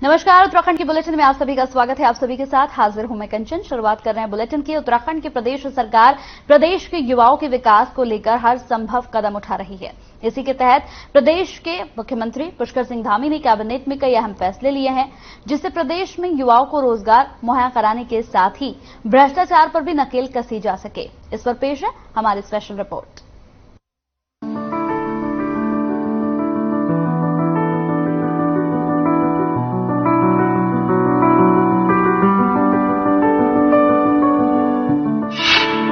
नमस्कार, उत्तराखंड की बुलेटिन में आप सभी का स्वागत है। आप सभी के साथ हाजिर हूं मैं कंचन। शुरुआत कर रहे हैं बुलेटिन की। उत्तराखंड की प्रदेश सरकार प्रदेश के युवाओं के विकास को लेकर हर संभव कदम उठा रही है। इसी के तहत प्रदेश के मुख्यमंत्री पुष्कर सिंह धामी ने कैबिनेट में कई अहम फैसले लिए हैं, जिससे प्रदेश में युवाओं को रोजगार मुहैया कराने के साथ ही भ्रष्टाचार पर भी नकेल कसी जा सके। इस पर पेश है हमारी स्पेशल रिपोर्ट।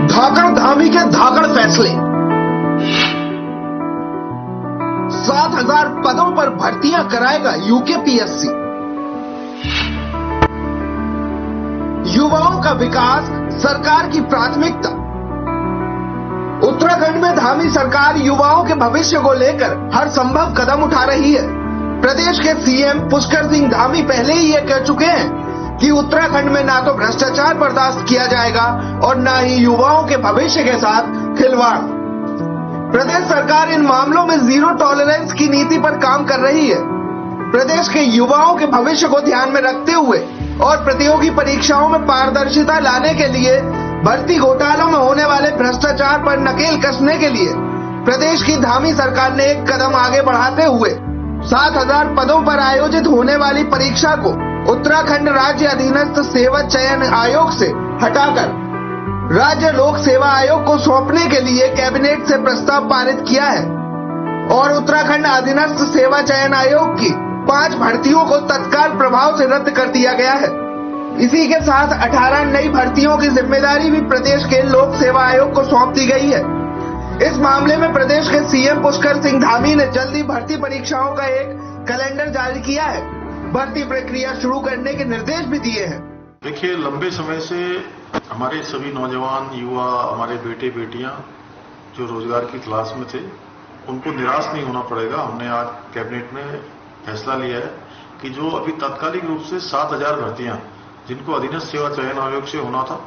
धाकड़ धामी के धाकड़ फैसले। 7,000 पदों पर भर्तियां कराएगा यूकेपीएससी। युवाओं का विकास सरकार की प्राथमिकता। उत्तराखंड में धामी सरकार युवाओं के भविष्य को लेकर हर संभव कदम उठा रही है। प्रदेश के सीएम पुष्कर सिंह धामी पहले ही ये कह चुके हैं कि उत्तराखंड में ना तो भ्रष्टाचार बर्दाश्त किया जाएगा और ना ही युवाओं के भविष्य के साथ खिलवाड़। प्रदेश सरकार इन मामलों में जीरो टॉलरेंस की नीति पर काम कर रही है। प्रदेश के युवाओं के भविष्य को ध्यान में रखते हुए और प्रतियोगी परीक्षाओं में पारदर्शिता लाने के लिए भर्ती घोटालों में होने वाले भ्रष्टाचार पर नकेल कसने के लिए प्रदेश की धामी सरकार ने एक कदम आगे बढ़ाते हुए 7,000 पदों पर आयोजित होने वाली परीक्षा को उत्तराखंड राज्य अधीनस्थ सेवा चयन आयोग से हटाकर राज्य लोक सेवा आयोग को सौंपने के लिए कैबिनेट से प्रस्ताव पारित किया है और उत्तराखंड अधीनस्थ सेवा चयन आयोग की 5 भर्तियों को तत्काल प्रभाव से रद्द कर दिया गया है। इसी के साथ 18 नई भर्तियों की जिम्मेदारी भी प्रदेश के लोक सेवा आयोग को सौंप दी गई है। इस मामले में प्रदेश के सीएम पुष्कर सिंह धामी ने जल्दी भर्ती परीक्षाओं का एक कैलेंडर जारी किया है। भर्ती प्रक्रिया शुरू करने के निर्देश भी दिए हैं। देखिए, लंबे समय से हमारे सभी नौजवान युवा, हमारे बेटे बेटियां जो रोजगार की तलाश में थे, उनको निराश नहीं होना पड़ेगा। हमने आज कैबिनेट में फैसला लिया है कि जो अभी तात्कालिक रूप से 7,000 भर्तियां जिनको अधीनस्थ सेवा चयन आयोग से होना था,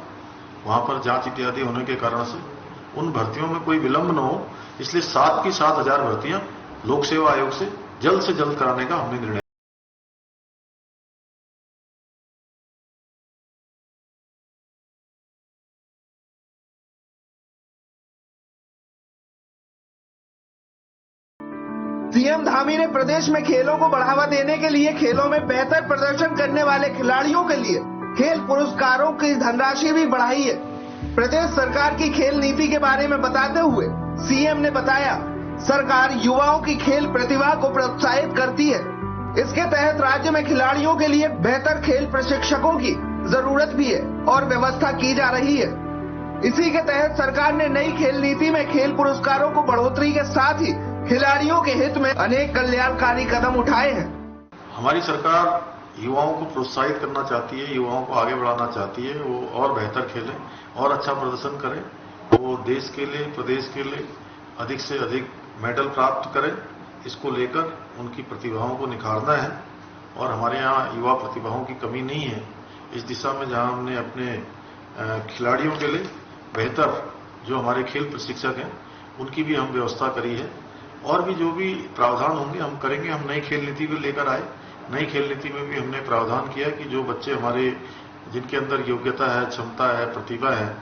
वहां पर जांच इत्यादि होने के कारण से उन भर्तियों में कोई विलंब न हो, इसलिए 7 की 7,000 भर्तियां लोक सेवा आयोग से जल्द कराने का हमने निर्णय। सीएम धामी ने प्रदेश में खेलों को बढ़ावा देने के लिए खेलों में बेहतर प्रदर्शन करने वाले खिलाड़ियों के लिए खेल पुरस्कारों की धनराशि भी बढ़ाई है। प्रदेश सरकार की खेल नीति के बारे में बताते हुए सीएम ने बताया, सरकार युवाओं की खेल प्रतिभा को प्रोत्साहित करती है। इसके तहत राज्य में खिलाड़ियों के लिए बेहतर खेल प्रशिक्षकों की जरूरत भी है और व्यवस्था की जा रही है। इसी के तहत सरकार ने नई खेल नीति में खेल पुरस्कारों को बढ़ोतरी के साथ ही खिलाड़ियों के हित में अनेक कल्याणकारी कदम उठाए हैं। हमारी सरकार युवाओं को प्रोत्साहित करना चाहती है, युवाओं को आगे बढ़ाना चाहती है, वो और बेहतर खेलें और अच्छा प्रदर्शन करें, वो देश के लिए, प्रदेश के लिए अधिक से अधिक मेडल प्राप्त करें। इसको लेकर उनकी प्रतिभाओं को निखारना है और हमारे यहाँ युवा प्रतिभाओं की कमी नहीं है। इस दिशा में जहां हमने अपने खिलाड़ियों के लिए बेहतर जो हमारे खेल प्रशिक्षक हैं उनकी भी हम व्यवस्था करी है और भी जो भी प्रावधान होंगे हम करेंगे। हम नई खेल नीति को लेकर आए, नई खेल नीति में भी हमने प्रावधान किया कि जो बच्चे हमारे जिनके अंदर योग्यता है, क्षमता है, प्रतिभा है,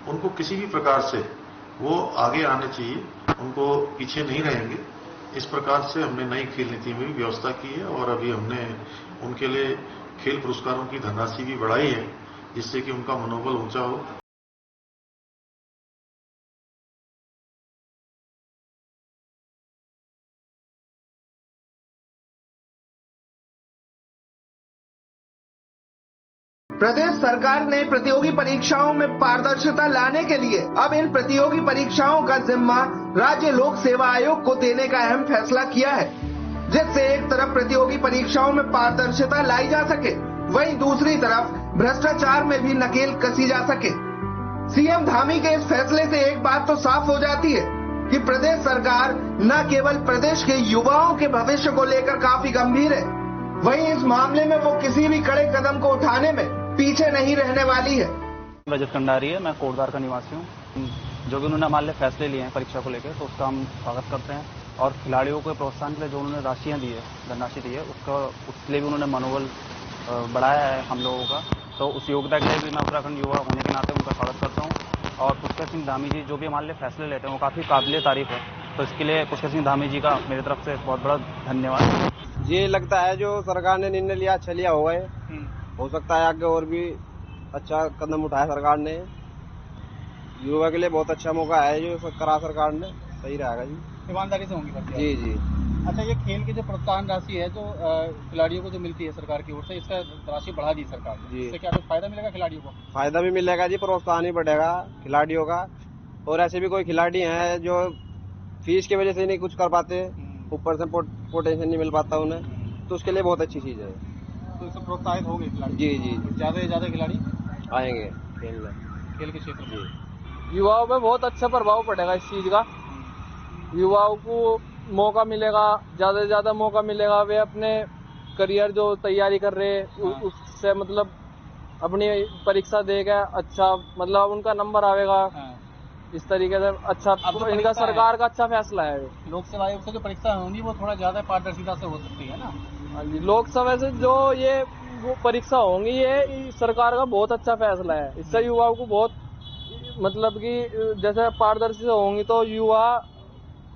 उनको किसी भी प्रकार से वो आगे आने चाहिए, उनको पीछे नहीं रहेंगे। इस प्रकार से हमने नई खेल नीति में भी व्यवस्था की है और अभी हमने उनके लिए खेल पुरस्कारों की धनराशि भी बढ़ाई है, जिससे कि उनका मनोबल ऊंचा हो। प्रदेश सरकार ने प्रतियोगी परीक्षाओं में पारदर्शिता लाने के लिए अब इन प्रतियोगी परीक्षाओं का जिम्मा राज्य लोक सेवा आयोग को देने का अहम फैसला किया है, जिससे एक तरफ प्रतियोगी परीक्षाओं में पारदर्शिता लाई जा सके, वहीं दूसरी तरफ भ्रष्टाचार में भी नकेल कसी जा सके। सीएम धामी के इस फैसले से एक बात तो साफ हो जाती है कि प्रदेश सरकार न केवल प्रदेश के युवाओं के भविष्य को लेकर काफी गंभीर है, वहीं इस मामले में वो किसी भी कड़े कदम को उठाने में पीछे नहीं रहने वाली है। रजत कंडारी है, मैं कोटद्वार का निवासी हूँ। जो भी उन्होंने हमारे लिए फैसले लिए हैं परीक्षा को लेकर, तो उसका हम स्वागत करते हैं और खिलाड़ियों को प्रोत्साहन के लिए जो उन्होंने राशियाँ दी है, धनराशि दी है, उसके लिए भी उन्होंने मनोबल बढ़ाया है हम लोगों का, तो उस योगदान के लिए भी मैं उत्तराखंड युवा होने के नाते उनका स्वागत करता हूँ। और पुष्कर सिंह धामी जी जो भी हमारे लिए फैसले लेते हैं वो काफ़ी काबिल तारीफ है, तो इसके लिए पुष्कर सिंह धामी जी का मेरी तरफ से बहुत बड़ा धन्यवाद। ये लगता है जो सरकार ने निर्णय लिया अच्छा लिया होगा, हो सकता है आगे और भी अच्छा कदम उठाया सरकार ने। युवा के लिए बहुत अच्छा मौका है जो करा सरकार ने, सही रहेगा जी। ईमानदारी से होंगी भर्ती? जी जी। अच्छा, ये खेल की जो प्रोत्साहन राशि है जो खिलाड़ियों को जो मिलती है सरकार की ओर से, इसका राशि बढ़ा दी सरकार ने, इससे क्या कुछ फायदा मिलेगा खिलाड़ियों को? फायदा भी मिलेगा जी, प्रोत्साहन ही बढ़ेगा खिलाड़ियों का। और ऐसे भी कोई खिलाड़ी हैं जो फीस की वजह से नहीं कुछ कर पाते, ऊपर से पोटेंशियल नहीं मिल पाता उन्हें, तो उसके लिए बहुत अच्छी चीज है। तो इससे प्रोत्साहित होंगे खिलाड़ी? जी जी, ज्यादा से ज्यादा खिलाड़ी आएंगे खेल के क्षेत्र में। युवाओं पे बहुत अच्छा प्रभाव पड़ेगा इस चीज का। युवाओं को मौका मिलेगा, ज्यादा से ज्यादा मौका मिलेगा। वे अपने करियर जो तैयारी कर रहे हैं उससे मतलब अपनी परीक्षा देगा, अच्छा मतलब उनका नंबर आएगा। इस तरीके से अच्छा इनका सरकार का अच्छा फैसला है। लोक सेवा आयोग से जो परीक्षा होंगी वो थोड़ा ज्यादा पारदर्शिता से हो सकती है ना? हाँ जी, लोकसभा से जो ये वो परीक्षा होंगी ये सरकार का बहुत अच्छा फैसला है। इससे युवाओं को बहुत मतलब कि जैसे पारदर्शी से होंगी तो युवा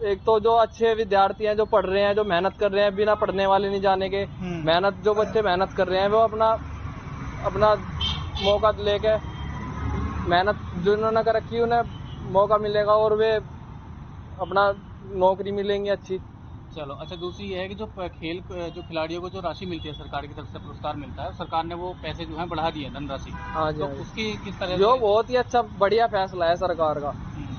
एक तो जो अच्छे विद्यार्थी हैं जो पढ़ रहे हैं, जो मेहनत कर रहे हैं, बिना पढ़ने वाले नहीं जाने के मेहनत, जो बच्चे मेहनत कर रहे हैं वो अपना मौका लेके मेहनत जिन्होंने कर रखी उन्हें मौका मिलेगा और वे अपना नौकरी मिलेंगी अच्छी। चलो, अच्छा, दूसरी ये है कि जो खेल जो खिलाड़ियों को जो राशि मिलती है सरकार की तरफ से पुरस्कार मिलता है, सरकार ने वो पैसे जो है बढ़ा दिए धनराशि। हाँ जी, तो उसकी किस तरह जो बहुत ही अच्छा बढ़िया फैसला है सरकार का।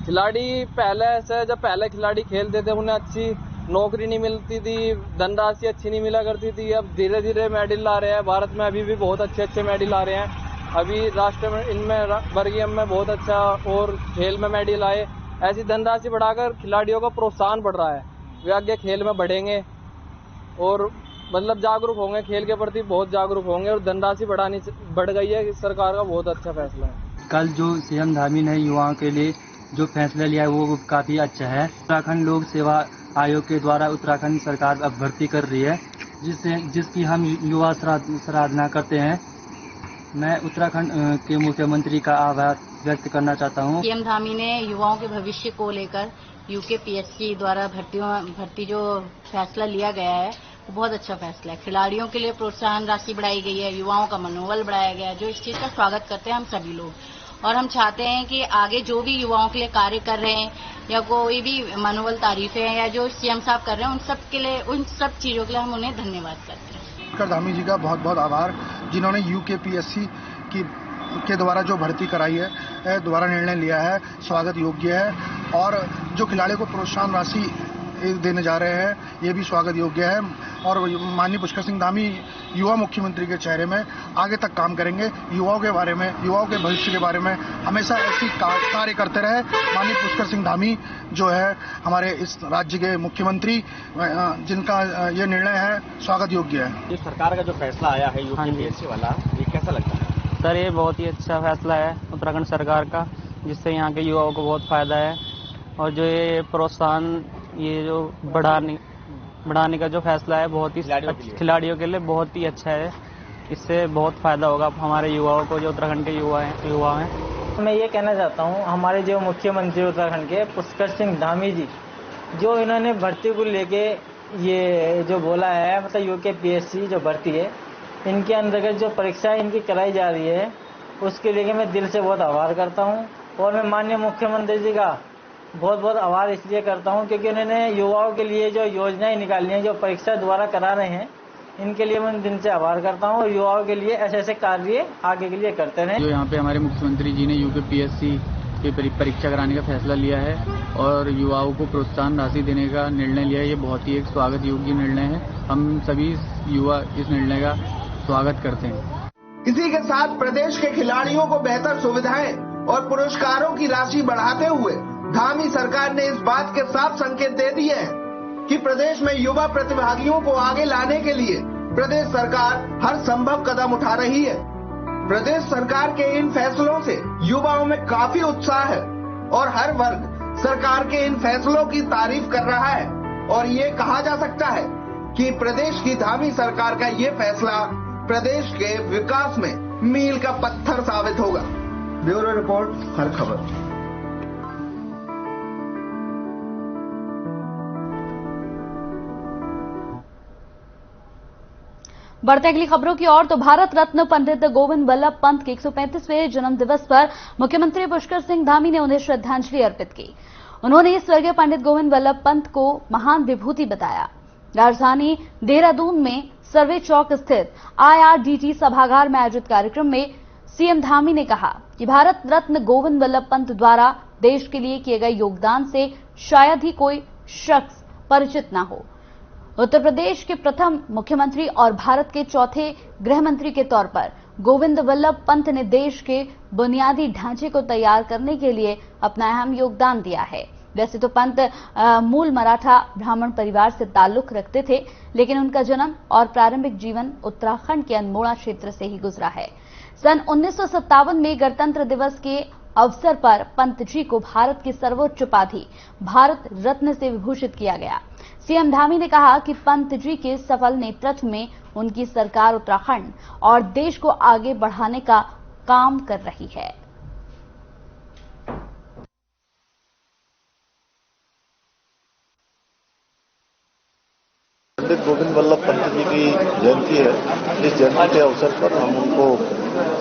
खिलाड़ी पहले से जब पहले खिलाड़ी खेलते थे उन्हें अच्छी नौकरी नहीं मिलती थी, धनराशि अच्छी नहीं मिला करती थी। अब धीरे धीरे मेडल ला रहे हैं, भारत में अभी भी बहुत अच्छे अच्छे मेडल आ रहे हैं। अभी राष्ट्र में इनमें वर्गीय में बहुत अच्छा और खेल में मेडल आए। ऐसी धनराशि बढ़ाकर खिलाड़ियों का प्रोत्साहन बढ़ रहा है, वे आगे खेल में बढ़ेंगे और मतलब जागरूक होंगे, खेल के प्रति बहुत जागरूक होंगे और धनराशि बढ़ गई है। सरकार का बहुत अच्छा फैसला है। कल जो सीएम धामी ने युवाओं के लिए जो फैसला लिया है वो काफी अच्छा है। उत्तराखंड लोक सेवा आयोग के द्वारा उत्तराखंड सरकार अब भर्ती कर रही है जिसकी हम युवा सराहना करते हैं। मैं उत्तराखंड के मुख्यमंत्री का आभार व्यक्त करना चाहता हूँ। सीएम धामी ने युवाओं के भविष्य को लेकर यूकेपीएससी द्वारा भर्ती जो फैसला लिया गया है वो बहुत अच्छा फैसला है। खिलाड़ियों के लिए प्रोत्साहन राशि बढ़ाई गई है, युवाओं का मनोबल बढ़ाया गया है, जो इस चीज का स्वागत करते हैं हम सभी लोग। और हम चाहते हैं कि आगे जो भी युवाओं के लिए कार्य कर रहे हैं या कोई भी मनोबल तारीफें हैं या जो सीएम साहब कर रहे हैं उन सब के लिए, उन सब चीजों के लिए हम उन्हें धन्यवाद करते हैं। पुष्कर धामी जी का बहुत बहुत आभार, जिन्होंने यूकेपीएससी के द्वारा जो भर्ती कराई है, द्वारा निर्णय लिया है, स्वागत योग्य है। और जो खिलाड़ियों को प्रोत्साहन राशि देने जा रहे हैं ये भी स्वागत योग्य है। और माननीय पुष्कर सिंह धामी युवा मुख्यमंत्री के चेहरे में आगे तक काम करेंगे। युवाओं के बारे में, युवाओं के भविष्य के बारे में हमेशा ऐसी कार्य करते रहे। माननीय पुष्कर सिंह धामी जो है हमारे इस राज्य के मुख्यमंत्री, जिनका ये निर्णय है स्वागत योग्य है। ये सरकार का जो फैसला आया है यूकेपीएससी वाला, ये कैसा लगता है? सर ये बहुत ही अच्छा फैसला है उत्तराखंड सरकार का, जिससे यहाँ के युवाओं को बहुत फायदा है। और जो ये प्रोत्साहन ये जो बढ़ाने का जो फैसला है बहुत ही खिलाड़ियों के लिए बहुत ही अच्छा है। इससे बहुत फायदा होगा हमारे युवाओं को, जो उत्तराखंड के युवा हैं। मैं ये कहना चाहता हूँ, हमारे जो मुख्यमंत्री उत्तराखंड के पुष्कर सिंह धामी जी, जो इन्होंने भर्ती को लेके ये जो बोला है, मतलब यूकेपीएससी जो भर्ती है इनके अंतर्गत जो परीक्षाएं इनकी कराई जा रही है उसके लिए मैं दिल से बहुत आभार करता हूँ। और मैं माननीय मुख्यमंत्री जी का बहुत बहुत आभार इसलिए करता हूं क्योंकि उन्होंने युवाओं के लिए जो योजनाएं निकाली हैं, जो परीक्षा द्वारा करा रहे हैं, इनके लिए मैं दिन से आभार करता हूं। और युवाओं के लिए ऐसे ऐसे कार्य आगे के लिए करते रहें। जो यहाँ पे हमारे मुख्यमंत्री जी ने यूकेपीएससी की परीक्षा कराने का फैसला लिया है और युवाओं को प्रोत्साहन राशि देने का निर्णय लिया है, ये बहुत ही एक स्वागत योग्य निर्णय है। हम सभी युवा इस निर्णय का स्वागत करते हैं। इसी के साथ प्रदेश के खिलाड़ियों को बेहतर सुविधाएं और पुरस्कारों की राशि बढ़ाते हुए धामी सरकार ने इस बात के साफ संकेत दे दिए हैं कि प्रदेश में युवा प्रतिभागियों को आगे लाने के लिए प्रदेश सरकार हर संभव कदम उठा रही है। प्रदेश सरकार के इन फैसलों से युवाओं में काफी उत्साह है और हर वर्ग सरकार के इन फैसलों की तारीफ कर रहा है। और ये कहा जा सकता है कि प्रदेश की धामी सरकार का ये फैसला प्रदेश के विकास में मील का पत्थर साबित होगा। ब्यूरो रिपोर्ट, हर खबर। बढ़ते अगली खबरों की ओर तो भारत रत्न पंडित गोविंद वल्लभ पंत के 135वें जन्म दिवस पर मुख्यमंत्री पुष्कर सिंह धामी ने उन्हें श्रद्धांजलि अर्पित की। उन्होंने स्वर्गीय पंडित गोविंद वल्लभ पंत को महान विभूति बताया। राजधानी देहरादून में सर्वे चौक स्थित IRDT सभागार में आयोजित कार्यक्रम में सीएम धामी ने कहा कि भारत रत्न गोविंद वल्लभ पंत द्वारा देश के लिए किए गए योगदान से शायद ही कोई शख्स परिचित न हो। उत्तर प्रदेश के प्रथम मुख्यमंत्री और भारत के चौथे गृह मंत्री के तौर पर गोविंद वल्लभ पंत ने देश के बुनियादी ढांचे को तैयार करने के लिए अपना अहम योगदान दिया है। वैसे तो पंत मूल मराठा ब्राह्मण परिवार से ताल्लुक रखते थे, लेकिन उनका जन्म और प्रारंभिक जीवन उत्तराखंड के अल्मोड़ा क्षेत्र से ही गुजरा है। सन 1957 में गणतंत्र दिवस के अवसर पर पंत जी को भारत की सर्वोच्च उपाधि भारत रत्न से विभूषित किया गया। सीएम धामी ने कहा कि पंत जी के सफल नेतृत्व में उनकी सरकार उत्तराखंड और देश को आगे बढ़ाने का काम कर रही है। पंडित गोविंद वल्लभ पंत जी की जयंती है। इस जयंती के अवसर पर हम उनको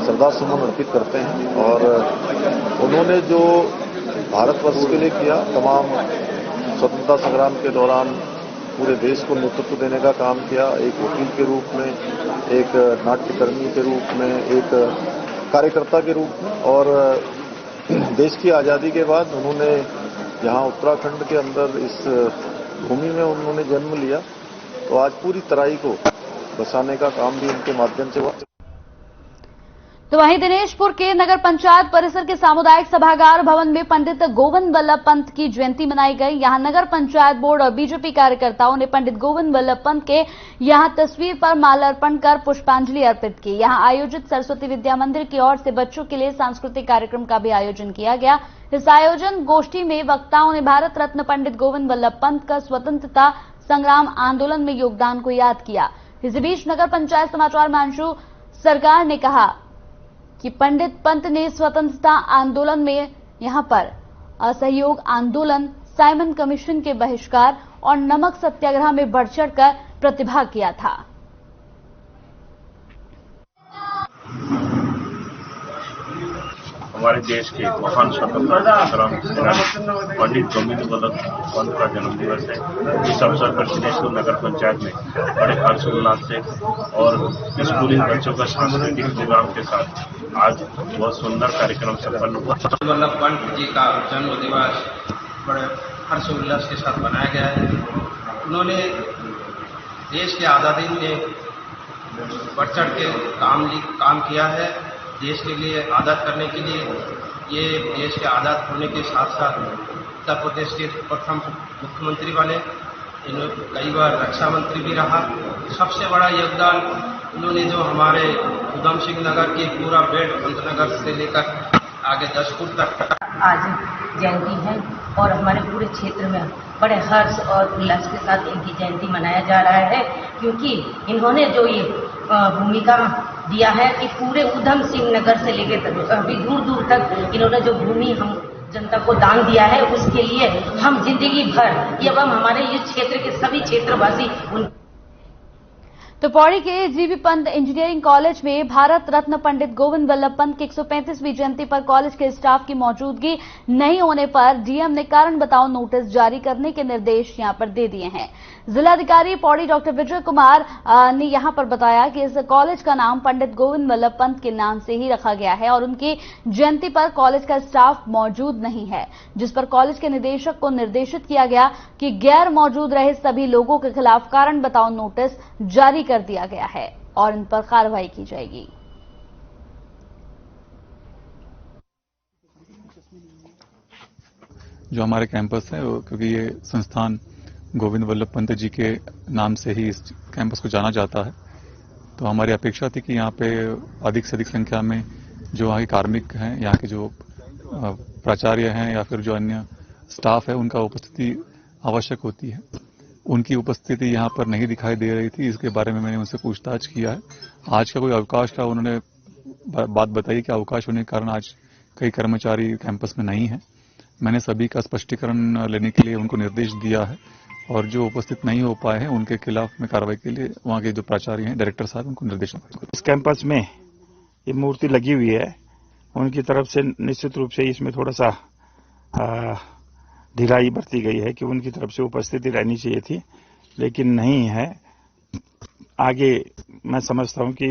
श्रद्धा सुमन अर्पित करते हैं और उन्होंने जो भारतवर्ष के लिए किया, तमाम स्वतंत्रता संग्राम के दौरान पूरे देश को नेतृत्व देने का काम किया, एक वकील के रूप में, एक नाट्यकर्मी के रूप में, एक कार्यकर्ता के रूप में, और देश की आज़ादी के बाद उन्होंने यहाँ उत्तराखंड के अंदर इस भूमि में उन्होंने जन्म लिया, तो आज पूरी तराई को बसाने का काम भी उनके माध्यम से हुआ। तो वहीं दिनेशपुर के नगर पंचायत परिसर के सामुदायिक सभागार भवन में पंडित गोविंद वल्लभ पंत की जयंती मनाई गई। यहां नगर पंचायत बोर्ड और बीजेपी कार्यकर्ताओं ने पंडित गोविंद वल्लभ पंत के यहां तस्वीर पर माल्यार्पण कर पुष्पांजलि अर्पित की। यहां आयोजित सरस्वती विद्या मंदिर की ओर से बच्चों के लिए सांस्कृतिक कार्यक्रम का भी आयोजन किया गया। इस आयोजन गोष्ठी में वक्ताओं ने भारत रत्न पंडित गोविंद वल्लभ पंत का स्वतंत्रता संग्राम आंदोलन में योगदान को याद किया। इसी बीच नगर पंचायत समाचार में अंशु सरकार ने कहा कि पंडित पंत ने स्वतंत्रता आंदोलन में यहां पर असहयोग आंदोलन, साइमन कमीशन के बहिष्कार और नमक सत्याग्रह में बढ़ चढ़कर प्रतिभाग किया था। हमारे देश के महान स्वतंत्रता संग्राम पंडित गोविंद वल्लभ पंत का जन्म दिवस है। इस अवसर पर दिनेशपुर नगर पंचायत में बड़े हर्षोल्लास से और स्कूली बच्चों का सांस्कृतिक प्रोग्राम के साथ आज बहुत सुंदर कार्यक्रम संपन्न हुआ। वल्लभ पंत जी का जन्म दिवस बड़े हर्षोल्लास के साथ मनाया गया है। उन्होंने देश की आज़ादी में बढ़ चढ़ के काम किया है। देश के लिए आज़ाद करने के लिए, ये देश के आज़ाद होने के साथ साथ उत्तर प्रदेश के प्रथम मुख्यमंत्री बने। इन्होंने कई बार रक्षा मंत्री भी रहा। सबसे बड़ा योगदान उन्होंने जो हमारे उधम सिंह नगर के पूरा बेल्ट पंतनगर से लेकर आगे 10 फुट तक आज जयंती है और हमारे पूरे क्षेत्र में बड़े हर्ष और उल्लास के साथ इनकी जयंती मनाया जा रहा है, क्योंकि इन्होंने जो ये भूमिका दिया है कि पूरे उधम सिंह नगर से लेकर अभी दूर दूर तक इन्होंने जो भूमि हम जनता को दान दिया है, उसके लिए हम जिंदगी भर एवं हमारे ये क्षेत्र के सभी क्षेत्रवासी तो पौड़ी के जीबी पंत इंजीनियरिंग कॉलेज में भारत रत्न पंडित गोविंद वल्लभ पंत की 135वीं जयंती पर कॉलेज के स्टाफ की मौजूदगी नहीं होने पर डीएम ने कारण बताओ नोटिस जारी करने के निर्देश यहां पर दे दिए हैं। जिलाधिकारी पौड़ी डॉक्टर विजय कुमार ने यहां पर बताया कि इस कॉलेज का नाम पंडित गोविंद वल्लभ पंत के नाम से ही रखा गया है और उनकी जयंती पर कॉलेज का स्टाफ मौजूद नहीं है, जिस पर कॉलेज के निदेशक को निर्देशित किया गया कि गैर मौजूद रहे सभी लोगों के खिलाफ कारण बताओ नोटिस जारी कर दिया गया है और इन पर कार्रवाई की जाएगी। जो हमारे कैंपस है, क्योंकि ये संस्थान गोविंद वल्लभ पंत जी के नाम से ही इस कैंपस को जाना जाता है, तो हमारी अपेक्षा थी कि यहाँ पे अधिक से अधिक संख्या में जो यहाँ के कार्मिक हैं, यहाँ के जो प्राचार्य हैं या फिर जो अन्य स्टाफ है, उनका उपस्थिति आवश्यक होती है। उनकी उपस्थिति यहाँ पर नहीं दिखाई दे रही थी। इसके बारे में मैंने उनसे पूछताछ किया है। आज का कोई अवकाश था, उन्होंने बात बताई कि अवकाश होने के कारण आज कई कर्मचारी कैंपस में नहीं है। मैंने सभी का स्पष्टीकरण लेने के लिए उनको निर्देश दिया है और जो उपस्थित नहीं हो पाए हैं उनके खिलाफ में कार्रवाई के लिए वहाँ के जो प्राचार्य हैं, डायरेक्टर साहब, उनको निर्देश दूंगा। इस कैंपस में ये मूर्ति लगी हुई है, उनकी तरफ से निश्चित रूप से इसमें थोड़ा सा ढिलाई बरती गई है कि उनकी तरफ से उपस्थिति रहनी चाहिए थी, लेकिन नहीं है। आगे मैं समझता हूं कि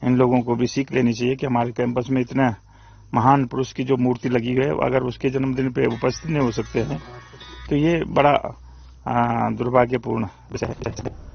इन लोगों को भी सीख लेनी चाहिए कि हमारे कैंपस में इतना महान पुरुष की जो मूर्ति लगी हुई है, अगर उसके जन्मदिन पे उपस्थित नहीं हो सकते हैं तो ये बड़ा दुर्भाग्यपूर्ण विषय है।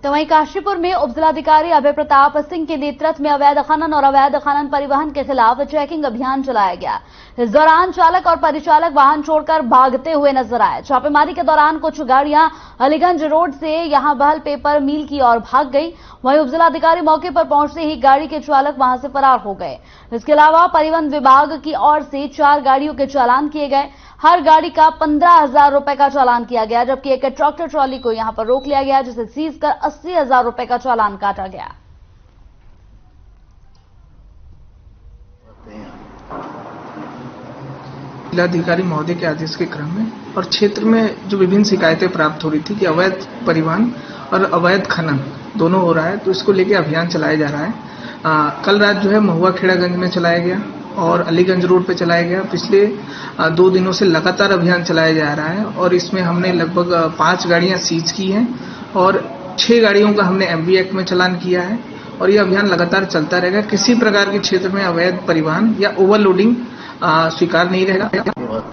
तो वहीं काशीपुर में उप जिलाधिकारी अभय प्रताप सिंह के नेतृत्व में अवैध खनन और अवैध खनन परिवहन के खिलाफ चेकिंग अभियान चलाया गया। इस दौरान चालक और परिचालक वाहन छोड़कर भागते हुए नजर आए। छापेमारी के दौरान कुछ गाड़ियां अलीगंज रोड से यहां बहल पेपर मिल की ओर भाग गई। वहीं उप जिलाधिकारी मौके पर पहुंचते ही गाड़ी के चालक वहां से फरार हो गए। इसके अलावा परिवहन विभाग की ओर से 4 गाड़ियों के चालान किए गए। हर गाड़ी का 15,000 रुपए का चालान किया गया, जबकि एक ट्रैक्टर ट्रॉली को यहां पर रोक लिया गया, जिसे सीज कर 80,000 रुपए का चालान काटा गया। जिलाधिकारी महोदय के आदेश के क्रम में और क्षेत्र में जो विभिन्न शिकायतें प्राप्त हो रही थी कि अवैध परिवहन और अवैध खनन दोनों हो रहा है, तो इसको लेकर अभियान चलाया जा रहा है। कल रात जो है महुआ खेड़ागंज में चलाया गया और अलीगंज रोड पे चलाया गया। पिछले 2 दिनों से लगातार अभियान चलाया जा रहा है और इसमें हमने लगभग 5 गाड़ियां सीज की हैं और 6 गाड़ियों का हमने MV एक्ट में चालान किया है और ये अभियान लगातार चलता रहेगा। किसी प्रकार के क्षेत्र में अवैध परिवहन या ओवरलोडिंग स्वीकार नहीं रहेगा।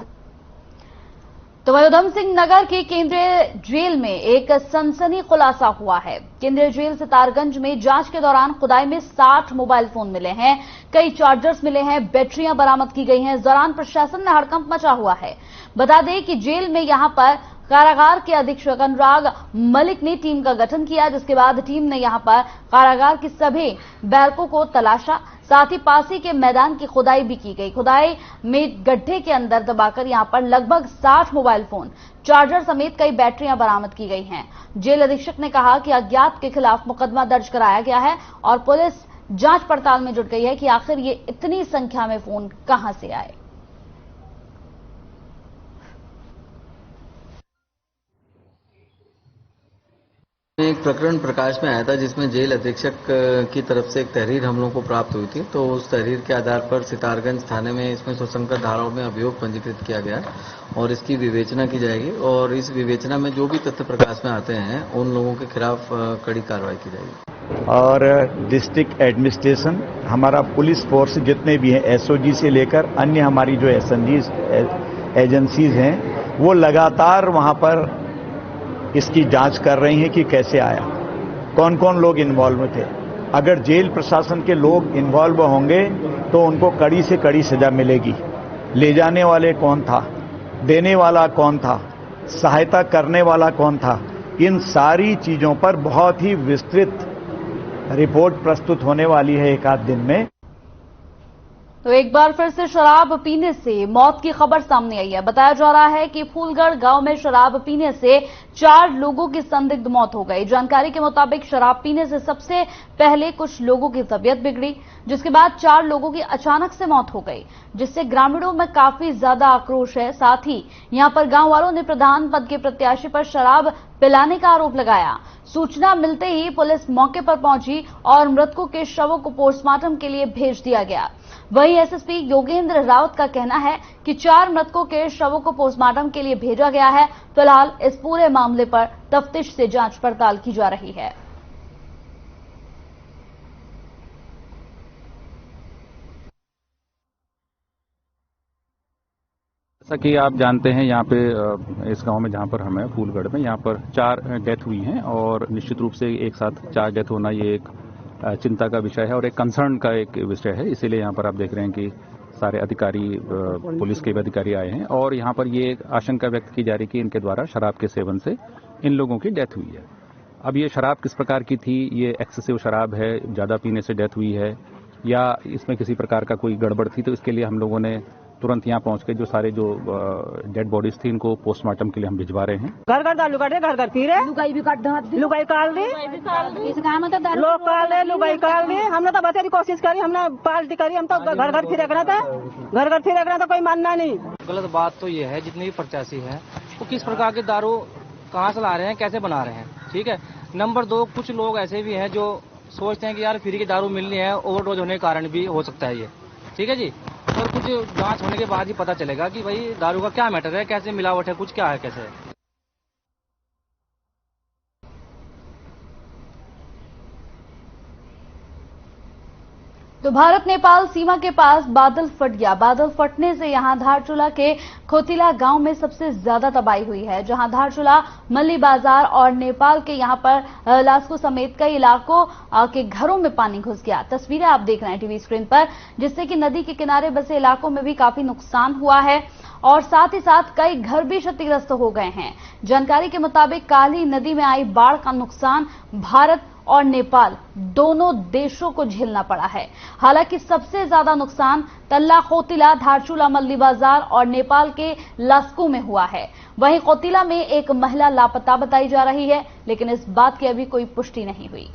तो वहीं उधम सिंह नगर के केंद्रीय जेल में एक सनसनी खुलासा हुआ है। केंद्रीय जेल सितारगंज में जांच के दौरान खुदाई में 60 मोबाइल फोन मिले हैं, कई चार्जर्स मिले हैं, बैटरियां बरामद की गई हैं। इस दौरान प्रशासन में हड़कंप मचा हुआ है। बता दें कि जेल में यहां पर कारागार के अधीक्षक अनुराग मलिक ने टीम का गठन किया, जिसके बाद टीम ने यहां पर कारागार की सभी बैरकों को तलाशा। साथ ही पासी के मैदान की खुदाई भी की गई। खुदाई में गड्ढे के अंदर दबाकर यहां पर लगभग 60 मोबाइल फोन, चार्जर समेत कई बैटरियां बरामद की गई हैं। जेल अधीक्षक ने कहा कि अज्ञात के खिलाफ मुकदमा दर्ज कराया गया है और पुलिस जांच पड़ताल में जुट गई है कि आखिर ये इतनी संख्या में फोन कहां से आए। एक प्रकरण प्रकाश में आया था जिसमें जेल अधीक्षक की तरफ से एक तहरीर हम लोगों को प्राप्त हुई थी। तो उस तहरीर के आधार पर सितारगंज थाने में इसमें सुसंगत धाराओं में अभियोग पंजीकृत किया गया और इसकी विवेचना की जाएगी और इस विवेचना में जो भी तथ्य प्रकाश में आते हैं उन लोगों के खिलाफ कड़ी कार्रवाई की जाएगी। और डिस्ट्रिक्ट एडमिनिस्ट्रेशन, हमारा पुलिस फोर्स जितने भी हैं, SOG से लेकर अन्य हमारी जो एजेंसीज हैं, वो लगातार वहां पर इसकी जांच कर रही हैं कि कैसे आया, कौन कौन लोग इन्वॉल्व थे। अगर जेल प्रशासन के लोग इन्वॉल्व होंगे तो उनको कड़ी से कड़ी सजा मिलेगी। ले जाने वाले कौन था, देने वाला कौन था, सहायता करने वाला कौन था, इन सारी चीजों पर बहुत ही विस्तृत रिपोर्ट प्रस्तुत होने वाली है 1 आध दिन में। तो एक बार फिर से शराब पीने से मौत की खबर सामने आई है। बताया जा रहा है कि फूलगढ़ गांव में शराब पीने से 4 लोगों की संदिग्ध मौत हो गई। जानकारी के मुताबिक शराब पीने से सबसे पहले कुछ लोगों की तबीयत बिगड़ी, जिसके बाद 4 लोगों की अचानक से मौत हो गई, जिससे ग्रामीणों में काफी ज्यादा आक्रोश है। साथ ही यहां पर गांव वालों ने प्रधान पद के प्रत्याशी पर शराब पिलाने का आरोप लगाया। सूचना मिलते ही पुलिस मौके पर पहुंची और मृतकों के शवों को पोस्टमार्टम के लिए भेज दिया गया। वहीं SSP योगेंद्र रावत का कहना है कि 4 मृतकों के शवों को पोस्टमार्टम के लिए भेजा गया है। फिलहाल इस पूरे मामले पर तफ्तीश से जांच पड़ताल की जा रही है। जैसा कि आप जानते हैं, यहाँ पे इस गांव में जहाँ पर हम हैं फूलगढ़ में, यहाँ पर 4 डेथ हुई हैं और निश्चित रूप से एक साथ 4 डेथ होना ये एक चिंता का विषय है और एक कंसर्न का एक विषय है। इसीलिए यहाँ पर आप देख रहे हैं कि सारे अधिकारी, पुलिस के भी अधिकारी आए हैं और यहाँ पर ये आशंका व्यक्त की जा रही कि इनके द्वारा शराब के सेवन से इन लोगों की डेथ हुई है। अब ये शराब किस प्रकार की थी, ये एक्सेसिव शराब है, ज़्यादा पीने से डेथ हुई है या इसमें किसी प्रकार का कोई गड़बड़ थी, तो इसके लिए हम लोगों ने तुरंत यहाँ पहुंच के जो सारे जो डेड बॉडीज थी इनको पोस्टमार्टम के लिए हम भिजवा रहे हैं। घर घर दारू काटे, घर घर पी रहे, लुगाई भी काट दी, लुगाई काट दी, लोग काट दे, लुगाई काट दी। हमने तो बतेरी कोशिश करी, हमने पार्टी करी, हम तो घर घर फिर रखना था, घर घर फिर रखना था, कोई मानना नहीं। गलत बात तो ये है जितने भी प्रत्याशी हैं वो किस प्रकार के दारू कहाँ से ला रहे हैं, कैसे बना रहे हैं, ठीक है। नंबर 2, कुछ लोग ऐसे भी हैं जो सोचते हैं कि यार फ्री की दारू मिलनी है, ओवरडोज होने के कारण भी हो सकता है ये, ठीक है जी। और कुछ जांच होने के बाद ही पता चलेगा कि भाई दारू का क्या मैटर है, कैसे मिलावट है, कुछ क्या है, कैसे है। तो भारत नेपाल सीमा के पास बादल फट गया। बादल फटने से यहां धारचूला के खोतिला गांव में सबसे ज्यादा तबाही हुई है, जहां धारचूला, मल्ली बाजार और नेपाल के यहां पर लास्को समेत कई इलाकों के घरों में पानी घुस गया। तस्वीरें आप देख रहे हैं टीवी स्क्रीन पर, जिससे कि नदी के किनारे बसे इलाकों में भी काफी नुकसान हुआ है और साथ ही साथ कई घर भी क्षतिग्रस्त हो गए हैं। जानकारी के मुताबिक काली नदी में आई बाढ़ का नुकसान भारत और नेपाल दोनों देशों को झेलना पड़ा है। हालांकि सबसे ज्यादा नुकसान तल्ला, खोतिला, धारचूला, मल्ली बाजार और नेपाल के लास्को में हुआ है। वहीं खोतिला में एक महिला लापता बताई जा रही है, लेकिन इस बात की अभी कोई पुष्टि नहीं हुई।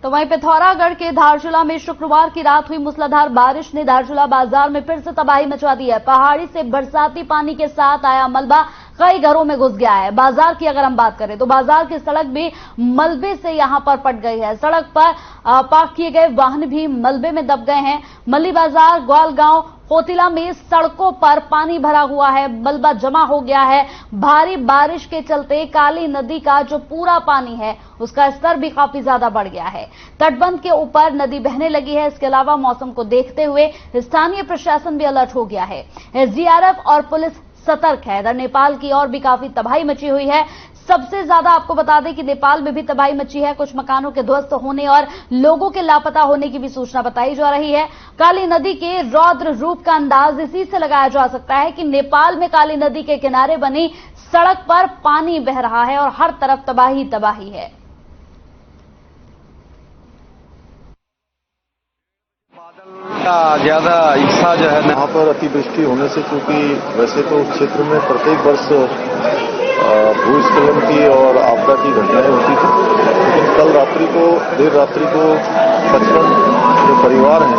तो वहीं पिथौरागढ़ के धारचूला में शुक्रवार की रात हुई मूसलाधार बारिश ने धारचूला बाजार में फिर से तबाही मचा दी है। पहाड़ी से बरसाती पानी के साथ आया मलबा कई घरों में घुस गया है। बाजार की अगर हम बात करें तो बाजार की सड़क भी मलबे से यहां पर पट गई है। सड़क पर पार्क किए गए वाहन भी मलबे में दब गए हैं। मल्ली बाजार, ग्वालगांव, खोतिला में सड़कों पर पानी भरा हुआ है, मलबा जमा हो गया है। भारी बारिश के चलते काली नदी का जो पूरा पानी है उसका स्तर भी काफी ज्यादा बढ़ गया है। तटबंध के ऊपर नदी बहने लगी है। इसके अलावा मौसम को देखते हुए स्थानीय प्रशासन भी अलर्ट हो गया है। एसडीआरएफ और पुलिस सतर्क है। इधर नेपाल की ओर भी काफी तबाही मची हुई है। सबसे ज्यादा आपको बता दें कि नेपाल में भी तबाही मची है। कुछ मकानों के ध्वस्त होने और लोगों के लापता होने की भी सूचना बताई जा रही है। काली नदी के रौद्र रूप का अंदाज इसी से लगाया जा सकता है कि नेपाल में काली नदी के किनारे बनी सड़क पर पानी बह रहा है और हर तरफ तबाही तबाही है। ज्यादा इच्छा जो है यहाँ पर अतिवृष्टि होने से, क्योंकि वैसे तो क्षेत्र में प्रत्येक वर्ष भूस्खलन की और आपदा की घटनाएं होती थी, लेकिन कल रात्रि को, देर रात्रि को 55 जो परिवार हैं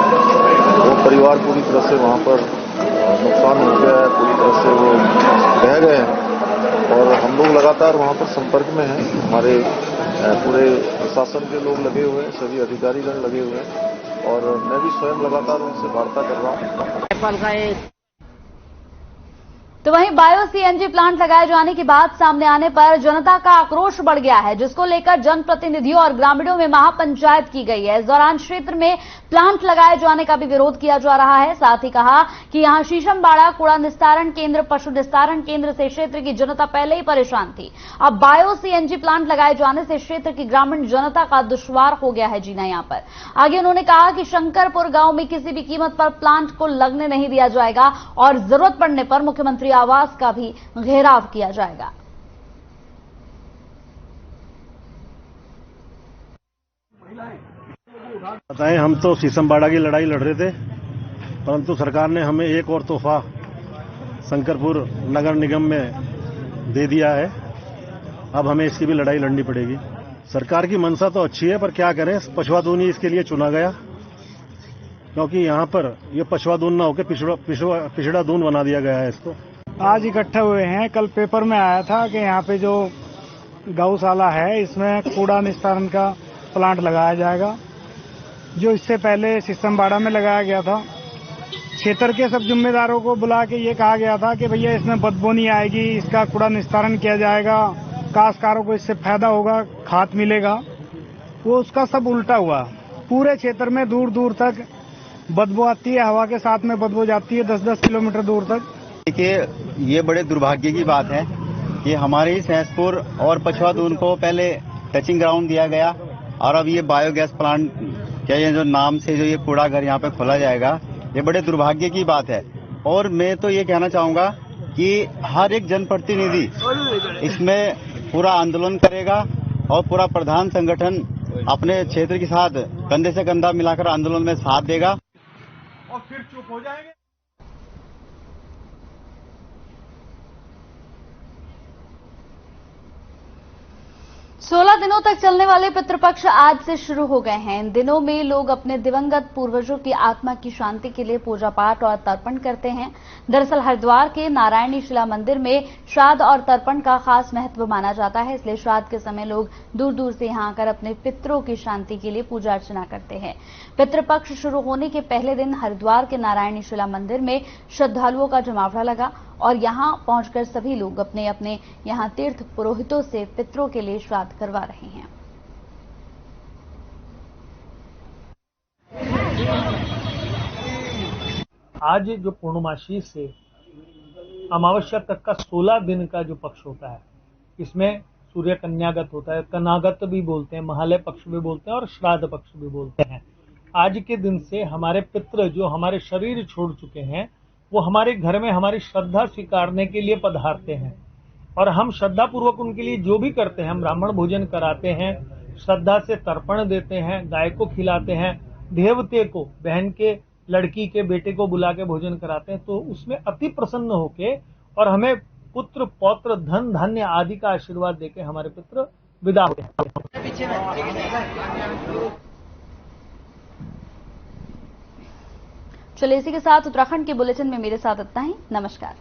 वो परिवार पूरी तरह से वहाँ पर नुकसान हो गया है, पूरी तरह से वो बह गए हैं और हम लोग लगातार वहाँ पर संपर्क में हैं। हमारे पूरे प्रशासन के लोग लगे हुए हैं, सभी अधिकारीगण लगे हुए हैं और मैं भी स्वयं लगातार उनसे वार्ता कर रहा हूँ। तो वहीं बायो सीएनजी प्लांट लगाए जाने की बात सामने आने पर जनता का आक्रोश बढ़ गया है, जिसको लेकर जनप्रतिनिधियों और ग्रामीणों में महापंचायत की गई है। इस दौरान क्षेत्र में प्लांट लगाए जाने का भी विरोध किया जा रहा है। साथ ही कहा कि यहां शीशमबाड़ा कूड़ा निस्तारण केंद्र, पशु निस्तारण केंद्र से क्षेत्र की जनता पहले ही परेशान थी। अब बायो सीएनजी प्लांट लगाए जाने से क्षेत्र की ग्रामीण जनता का दुश्वार हो गया है जीना यहां पर। आगे उन्होंने कहा कि शंकरपुर गांव में किसी भी कीमत पर प्लांट को लगने नहीं दिया जाएगा और जरूरत पड़ने पर मुख्यमंत्री आवास का भी घेराव किया जाएगा। बताएं, हम तो शीशमबाड़ा की लड़ाई लड़ रहे थे, परंतु सरकार ने हमें एक और तोहफा शंकरपुर नगर निगम में दे दिया है। अब हमें इसकी भी लड़ाई लड़नी पड़ेगी। सरकार की मंशा तो अच्छी है, पर क्या करें, पछुआ दून ही इसके लिए चुना गया, क्योंकि यहाँ पर ये पछुआ दून ना होकर पिछड़ा दून बना दिया गया है इसको। आज इकट्ठे हुए हैं। कल पेपर में आया था कि यहाँ पे जो गौशाला है इसमें कूड़ा निस्तारण का प्लांट लगाया जाएगा, जो इससे पहले शीशमबाड़ा में लगाया गया था। क्षेत्र के सब जिम्मेदारों को बुला के ये कहा गया था कि भैया इसमें बदबू नहीं आएगी, इसका कूड़ा निस्तारण किया जाएगा, काश्तकारों को इससे फायदा होगा, खाद मिलेगा। वो उसका सब उल्टा हुआ। पूरे क्षेत्र में दूर दूर तक बदबू आती है, हवा के साथ में बदबू जाती है 10-10 किलोमीटर दूर तक। देखिए, ये बड़े दुर्भाग्य की बात है कि हमारे सहसपुर और पछुआ दून को पहले टचिंग ग्राउंड दिया गया, और अब ये बायोगैस प्लांट क्या ये जो नाम से जो ये कूड़ा घर यहाँ पे खोला जाएगा, ये बड़े दुर्भाग्य की बात है। और मैं तो ये कहना चाहूंगा कि हर एक जनप्रतिनिधि इसमें पूरा आंदोलन करेगा और पूरा प्रधान संगठन अपने क्षेत्र के साथ कंधे से कंधा मिलाकर आंदोलन में साथ देगा और फिर चुप हो जाएंगे। सोलह दिनों तक चलने वाले पितृपक्ष आज से शुरू हो गए हैं। इन दिनों में लोग अपने दिवंगत पूर्वजों की आत्मा की शांति के लिए पूजा पाठ और तर्पण करते हैं। दरअसल हरिद्वार के नारायणी शिला मंदिर में श्राद्ध और तर्पण का खास महत्व माना जाता है, इसलिए श्राद्ध के समय लोग दूर दूर से यहां आकर अपने पितरों की शांति के लिए पूजा अर्चना करते हैं। पितृपक्ष शुरू होने के पहले दिन हरिद्वार के नारायणी शिला मंदिर में श्रद्धालुओं का जमावड़ा लगा और यहां पहुंचकर सभी लोग अपने अपने यहां तीर्थ पुरोहितों से पितरों के लिए श्राद्ध करवा रहे हैं। आज जो पूर्णमासी से अमावस्या तक का 16 दिन का जो पक्ष होता है, इसमें सूर्य कन्यागत होता है, कनागत भी बोलते हैं, महालय पक्ष भी बोलते हैं और श्राद्ध पक्ष भी बोलते हैं। आज के दिन से हमारे पितृ जो हमारे शरीर छोड़ चुके हैं वो हमारे घर में हमारी श्रद्धा स्वीकारने के लिए पधारते हैं और हम श्रद्धा पूर्वक उनके लिए जो भी करते हैं, हम ब्राह्मण भोजन कराते हैं, श्रद्धा से तर्पण देते हैं, गाय को खिलाते हैं, देवते को, बहन के लड़की के बेटे को बुला के भोजन कराते हैं, तो उसमें अति प्रसन्न होके और हमें पुत्र पौत्र धन धान्य आदि का आशीर्वाद देके हमारे पितृ विदा होते हैं। चलिए इसी के साथ उत्तराखंड के बुलेटिन में मेरे साथ इतना ही। नमस्कार।